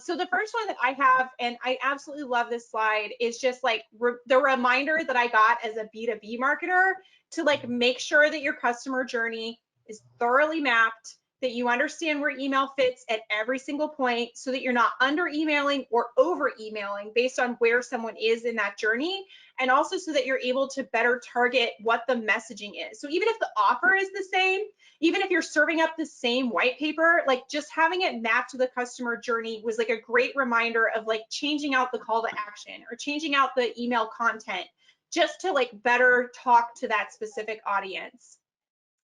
So the first one that I have, and I absolutely love this slide, is just like the reminder that I got as a B2B marketer to like make sure that your customer journey is thoroughly mapped, that you understand where email fits at every single point so that you're not under emailing or over emailing based on where someone is in that journey. And also so that you're able to better target what the messaging is. So even if the offer is the same, even if you're serving up the same white paper, like just having it mapped to the customer journey was like a great reminder of like changing out the call to action or changing out the email content just to like better talk to that specific audience.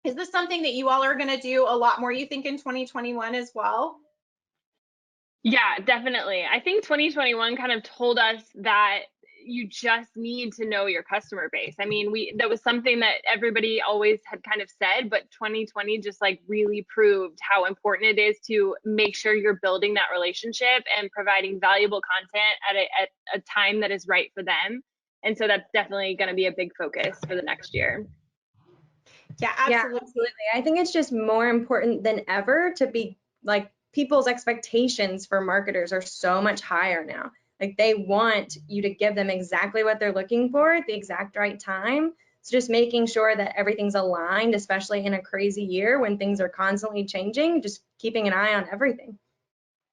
Is this something that you all are going to do a lot more, you think, in 2021 as well? Yeah, definitely. I think 2021 kind of told us that you just need to know your customer base. I mean, that was something that everybody always had kind of said, but 2020 just like really proved how important it is to make sure you're building that relationship and providing valuable content at a time that is right for them. And so that's definitely going to be a big focus for the next year. Yeah, Yeah, absolutely. absolutely. I think it's just more important than ever to be like people's expectations for marketers are so much higher now. Like they want you to give them exactly what they're looking for at the exact right time. So just making sure that everything's aligned, especially in a crazy year when things are constantly changing, just keeping an eye on everything.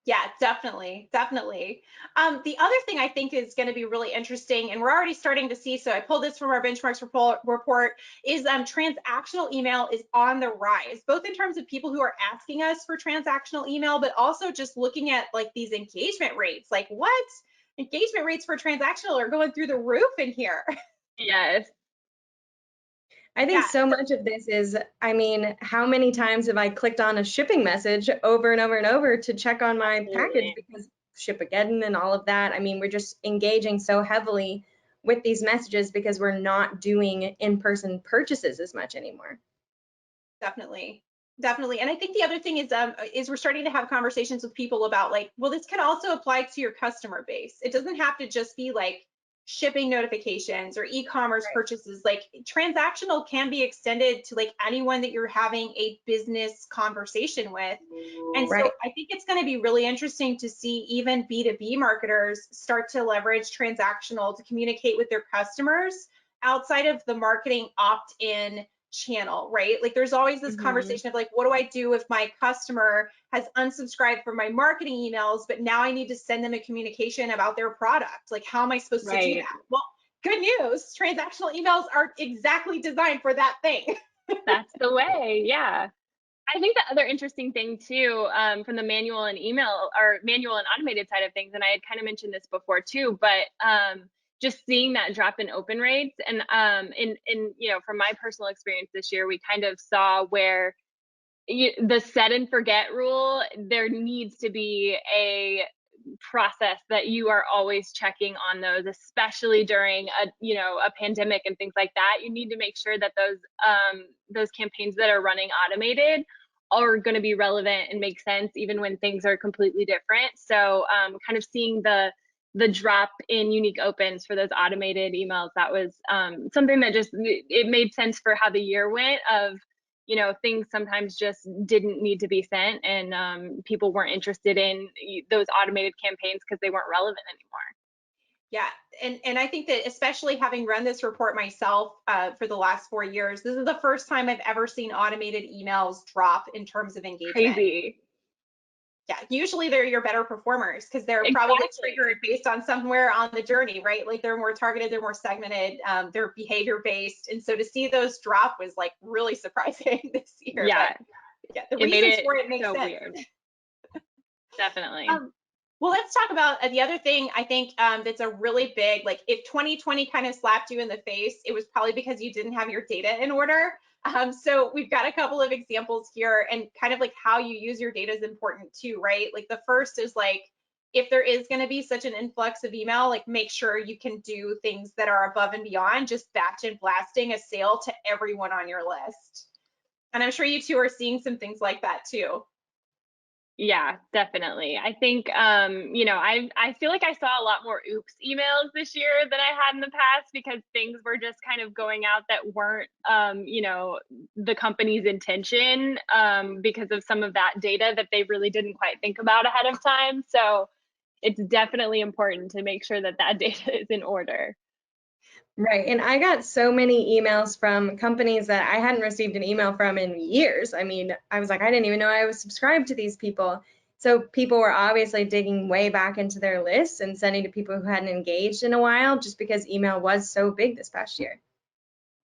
Yeah, definitely, definitely. The other thing I think is going to be really interesting, and we're already starting to see, so I pulled this from our benchmarks report, is transactional email is on the rise, both in terms of people who are asking us for transactional email, but also just looking at like these engagement rates. Like what? Engagement rates for transactional are going through the roof in here. Yes. I think Yeah. so much of this is, I mean, how many times have I clicked on a shipping message over and over and over to check on my package because Shipageddon and all of that. I mean, we're just engaging so heavily with these messages because we're not doing in-person purchases as much anymore. Definitely. Definitely. And I think the other thing is we're starting to have conversations with people about like, well, this can also apply to your customer base. It doesn't have to just be like shipping notifications or e-commerce purchases, like transactional can be extended to like anyone that you're having a business conversation with. And so I think it's going to be really interesting to see even B2B marketers start to leverage transactional to communicate with their customers outside of the marketing opt-in channel, right? Like there's always this conversation of like, what do I do if my customer has unsubscribed from my marketing emails, but now I need to send them a communication about their product? Like, how am I supposed to do that? Well, good news, transactional emails are exactly designed for that thing. That's the way, yeah. I think the other interesting thing too, from the manual and email or manual and automated side of things, and I had kind of mentioned this before too, but just seeing that drop in open rates, and in you know, from my personal experience this year, we kind of saw where the set and forget rule, there needs to be a process that you are always checking on those, especially during a pandemic and things like that. You need to make sure that those campaigns that are running automated are going to be relevant and make sense even when things are completely different. So kind of seeing the drop in unique opens for those automated emails, that was something that just, it made sense for how the year went of, you know, things sometimes just didn't need to be sent, and people weren't interested in those automated campaigns because they weren't relevant anymore. Yeah, and I think that especially having run this report myself for the last 4 years, this is the first time I've ever seen automated emails drop in terms of engagement. Crazy. Yeah, usually they're your better performers because they're probably triggered based on somewhere on the journey, right? Like they're more targeted, they're more segmented, they're behavior based. And so to see those drop was like really surprising this year. Yeah, but yeah, the reasons for it makes so sense. weird. Definitely. Well, let's talk about the other thing I think that's a really big, like if 2020 kind of slapped you in the face, it was probably because you didn't have your data in order. So we've got a couple of examples here, and kind of like how you use your data is important too, right? Like the first is like, if there is going to be such an influx of email, like make sure you can do things that are above and beyond just batch and blasting a sale to everyone on your list. And I'm sure you two are seeing some things like that too. Yeah, definitely. I think, I feel like I saw a lot more oops emails this year than I had in the past, because things were just kind of going out that weren't, the company's intention, because of some of that data that they really didn't quite think about ahead of time. So it's definitely important to make sure that that data is in order. Right. And I got so many emails from companies that I hadn't received an email from in years. I mean, I was like, I didn't even know I was subscribed to these people. So people were obviously digging way back into their lists and sending to people who hadn't engaged in a while, just because email was so big this past year.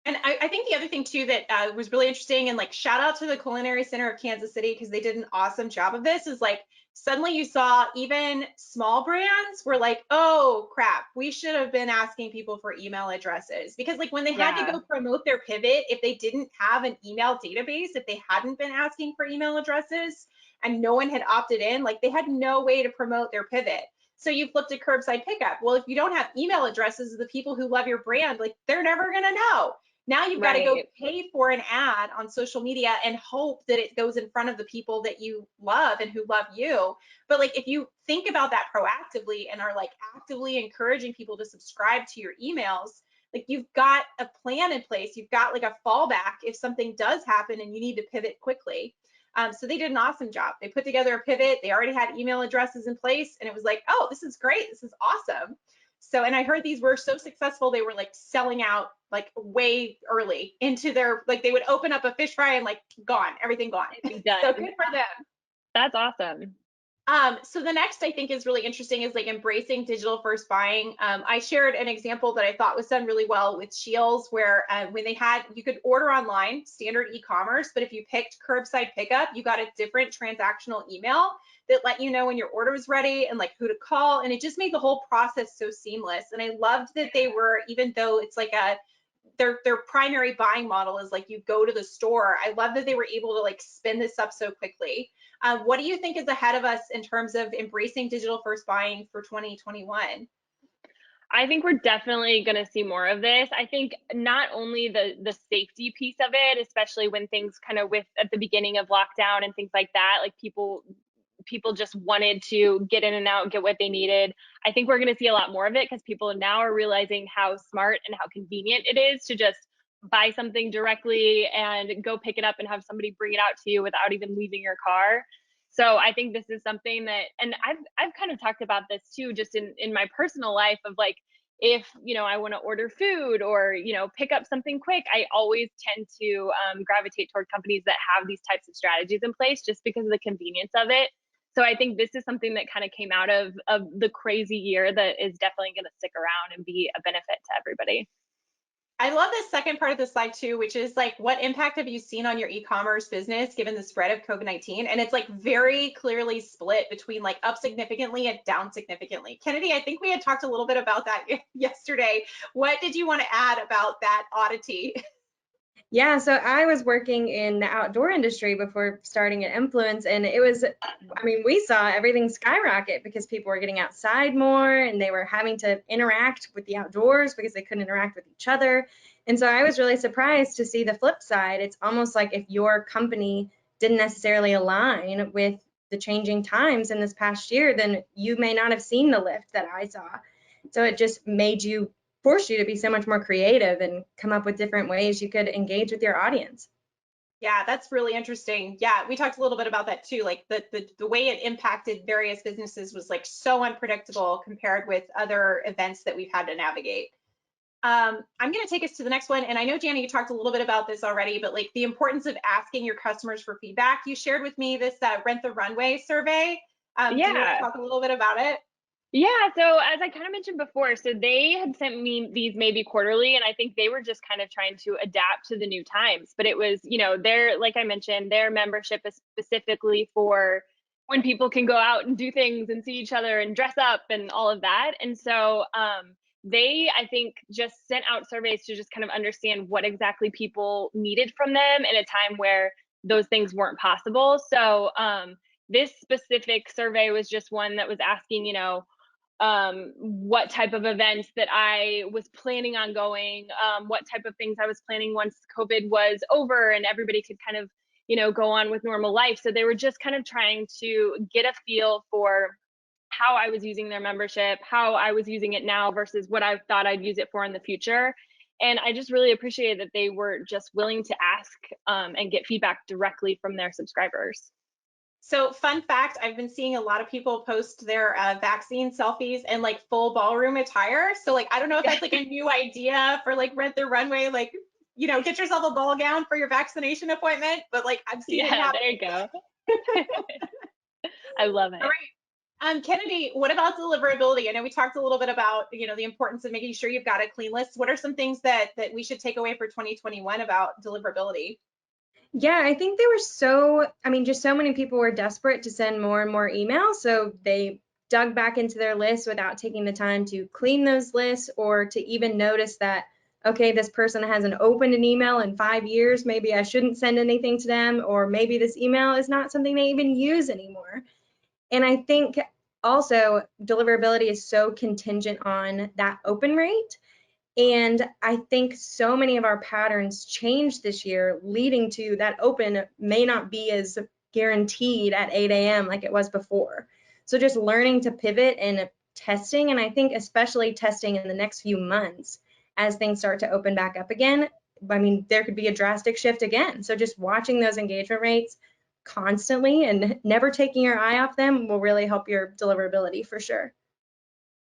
And I think the other thing too that was really interesting, and like shout out to the Culinary Center of Kansas City because they did an awesome job of this, is like suddenly you saw even small brands were like, oh crap, we should have been asking people for email addresses, because like when they had to go promote their pivot, if they didn't have an email database, if they hadn't been asking for email addresses and no one had opted in, like they had no way to promote their pivot. So you flipped to curbside pickup. Well, if you don't have email addresses of the people who love your brand, like they're never gonna know. Now you've got to go pay for an ad on social media and hope that it goes in front of the people that you love and who love you. But like if you think about that proactively and are like actively encouraging people to subscribe to your emails, like you've got a plan in place. You've got like a fallback if something does happen and you need to pivot quickly. So they did an awesome job. They put together a pivot. They already had email addresses in place, and it was like, oh, this is great. This is awesome. So, and I heard these were so successful, they were like selling out like way early into their, like they would open up a fish fry and like gone, everything gone. So good for them. That's awesome. So the next I think is really interesting is like embracing digital first buying. I shared an example that I thought was done really well with Shields, where when they had, you could order online, standard e-commerce, but if you picked curbside pickup, you got a different transactional email that let you know when your order was ready and like who to call. And it just made the whole process so seamless. And I loved that they were, even though it's like their primary buying model is like you go to the store, I love that they were able to like spin this up so quickly. What do you think is ahead of us in terms of embracing digital first buying for 2021? I think we're definitely going to see more of this. I think not only the safety piece of it, especially when things kind of at the beginning of lockdown and things like that, like people people just wanted to get in and out, get what they needed. I think we're going to see a lot more of it because people now are realizing how smart and how convenient it is to just buy something directly and go pick it up and have somebody bring it out to you without even leaving your car. So I think this is something that, and I've kind of talked about this too, just in my personal life of like, if, I want to order food or, pick up something quick, I always tend to gravitate toward companies that have these types of strategies in place just because of the convenience of it. So I think this is something that kind of came out of the crazy year that is definitely going to stick around and be a benefit to everybody. I love the second part of the slide too, which is like, what impact have you seen on your e-commerce business given the spread of COVID-19? And it's like very clearly split between like up significantly and down significantly. Kennedy, I think we had talked a little bit about that yesterday. What did you want to add about that oddity? Yeah, so I was working in the outdoor industry before starting at Influence, and it was, we saw everything skyrocket because people were getting outside more and they were having to interact with the outdoors because they couldn't interact with each other. And so I was really surprised to see the flip side. It's almost like if your company didn't necessarily align with the changing times in this past year, then you may not have seen the lift that I saw. So it just forced you to be so much more creative and come up with different ways you could engage with your audience. Yeah, that's really interesting. Yeah, we talked a little bit about that too. Like the way it impacted various businesses was like so unpredictable compared with other events that we've had to navigate. I'm going to take us to the next one. And I know, Jana, you talked a little bit about this already, but like the importance of asking your customers for feedback. You shared with me this Rent the Runway survey. Do you want to talk a little bit about it? Yeah, so as I kind of mentioned before, so they had sent me these maybe quarterly, and I think they were just kind of trying to adapt to the new times. But it was, like I mentioned, their membership is specifically for when people can go out and do things and see each other and dress up and all of that. And so they, I think, just sent out surveys to just kind of understand what exactly people needed from them in a time where those things weren't possible. So this specific survey was just one that was asking, what type of events that I was planning on going, what type of things I was planning once COVID was over and everybody could kind of, go on with normal life. So they were just kind of trying to get a feel for how I was using their membership, how I was using it now versus what I thought I'd use it for in the future. And I just really appreciated that they were just willing to ask and get feedback directly from their subscribers. So fun fact, I've been seeing a lot of people post their vaccine selfies and like full ballroom attire. So like, I don't know if that's like a new idea for like Rent the Runway, like, get yourself a ball gown for your vaccination appointment, but like I've seen it happen. There you go. I love it. All right. Kennedy, what about deliverability? I know we talked a little bit about, the importance of making sure you've got a clean list. What are some things that we should take away for 2021 about deliverability? Yeah, I think they were just so many people were desperate to send more and more emails. So they dug back into their lists without taking the time to clean those lists or to even notice that, okay, this person hasn't opened an email in 5 years. Maybe I shouldn't send anything to them, or maybe this email is not something they even use anymore. And I think also deliverability is so contingent on that open rate. And I think so many of our patterns changed this year, leading to that open may not be as guaranteed at 8 a.m. like it was before. So just learning to pivot and testing, and I think especially testing in the next few months as things start to open back up again. There could be a drastic shift again. So just watching those engagement rates constantly and never taking your eye off them will really help your deliverability for sure.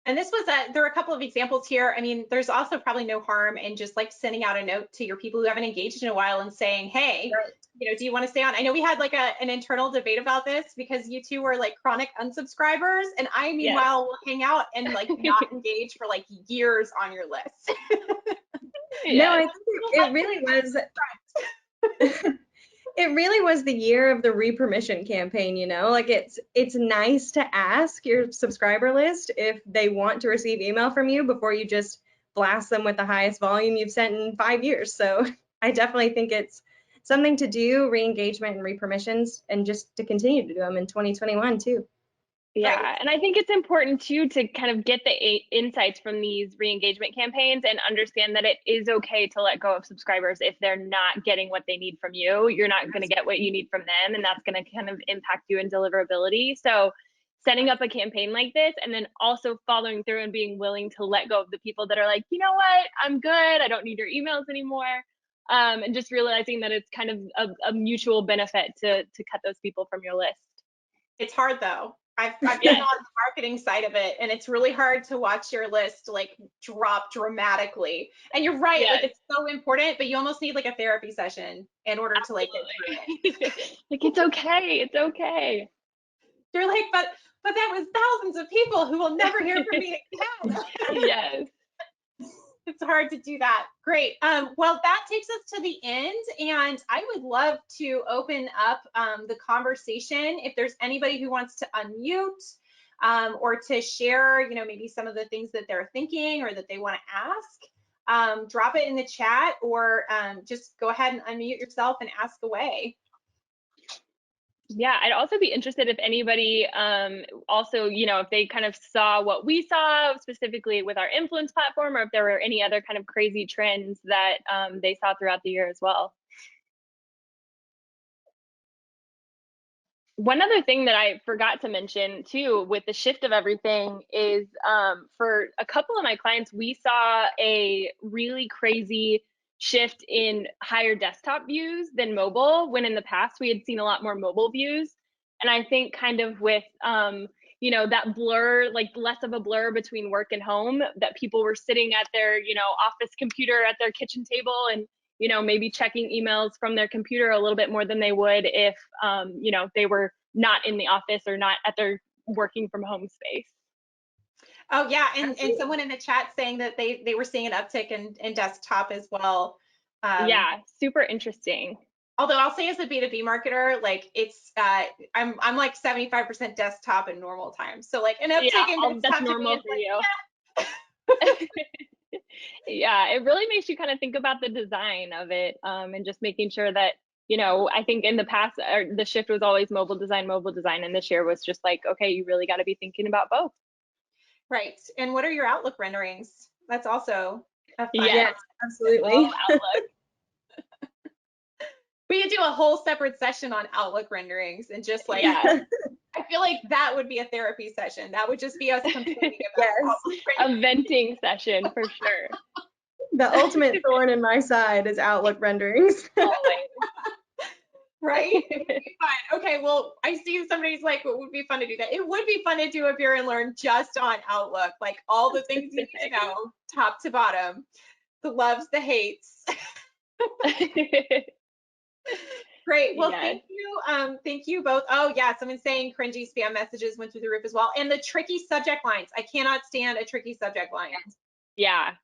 And this was there are a couple of examples here. There's also probably no harm in just like sending out a note to your people who haven't engaged in a while and saying, hey, do you want to stay on? I know we had like an internal debate about this because you two were like chronic unsubscribers, and I meanwhile will hang out and like not engage for like years on your list. No, I think it really was. It really was the year of the re-permission campaign, like it's nice to ask your subscriber list if they want to receive email from you before you just blast them with the highest volume you've sent in 5 years. So I definitely think it's something to do, re-engagement and re-permissions, and just to continue to do them in 2021 too. Yeah, Right. and I think it's important too to kind of get the insights from these re-engagement campaigns and understand that it is okay to let go of subscribers if they're not getting what they need from you. You're not going to get what you need from them, and that's going to kind of impact you in deliverability. So setting up a campaign like this and then also following through and being willing to let go of the people that are like, you know what, I'm good, I don't need your emails anymore. And just realizing that it's kind of a mutual benefit to cut those people from your list. It's hard though. I've been Yes. on the marketing side of it, and it's really hard to watch your list like drop dramatically. And you're right, like Yes. it's so important, but you almost need like a therapy session in order to like get through it. Like, it's okay. It's okay. You're like, but that was thousands of people who will never hear from me again. Yes. It's hard to do that. Great. Well, that takes us to the end, and I would love to open up the conversation. If there's anybody who wants to unmute or to share, maybe some of the things that they're thinking or that they want to ask, drop it in the chat or just go ahead and unmute yourself and ask away. Yeah, I'd also be interested if anybody also, if they kind of saw what we saw specifically with our influence platform, or if there were any other kind of crazy trends that they saw throughout the year as well. One other thing that I forgot to mention too, with the shift of everything is for a couple of my clients, we saw a really crazy shift in higher desktop views than mobile, when in the past we had seen a lot more mobile views. And I think kind of with, that blur, like less of a blur between work and home, that people were sitting at their, office computer at their kitchen table and maybe checking emails from their computer a little bit more than they would if, they were not in the office or not at their working from home space. Oh yeah, and someone in the chat saying that they were seeing an uptick in desktop as well. Yeah, super interesting. Although I'll say as a B2B marketer, like it's I'm like 75% desktop in normal times. So like an uptick in That's desktop to me normal is for like, you. yeah. Yeah, it really makes you kind of think about the design of it, and just making sure that, I think in the past, the shift was always mobile design, and this year was just like, okay, you really got to be thinking about both. Right. And what are your Outlook renderings? That's also a fun. Yes, absolutely. Outlook. We could do a whole separate session on Outlook renderings and just like, Yeah. I feel like that would be a therapy session. That would just be us complaining about Yes. A venting session for sure. The ultimate thorn in my side is Outlook renderings. Always. Right? It would be fun. Okay, well, I see somebody's like, it would be fun to do that. It would be fun to do a Beer and Learn just on Outlook, like all the things you need to know, top to bottom, the loves, the hates. Great. Well, Yes. thank you. Thank you both. Oh yeah, someone's saying cringy spam messages went through the roof as well. And the tricky subject lines. I cannot stand a tricky subject line. Yeah.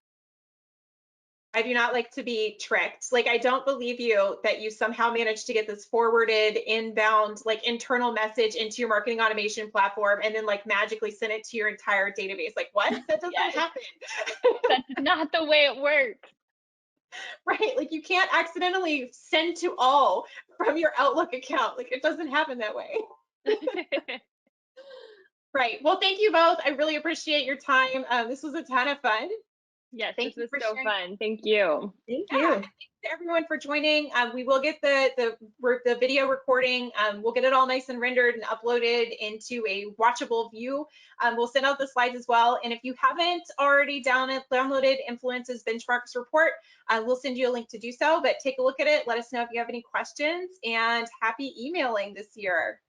I do not like to be tricked. Like, I don't believe you that you somehow managed to get this forwarded inbound, like internal message into your marketing automation platform and then like magically send it to your entire database. Like, what? That doesn't happen. That's not the way it works. Right? Like, you can't accidentally send to all from your Outlook account. Like, it doesn't happen that way. Right. Well, thank you both. I really appreciate your time. This was a ton of fun. Yes, Thank this you was for so sharing. fun. Thank you. Thank Yeah, you. and thanks to everyone for joining. We will get the video recording. We'll get it all nice and rendered and uploaded into a watchable view. We'll send out the slides as well. And if you haven't already downloaded Influence's Benchmarks Report, we'll send you a link to do so. But take a look at it. Let us know if you have any questions, and happy emailing this year.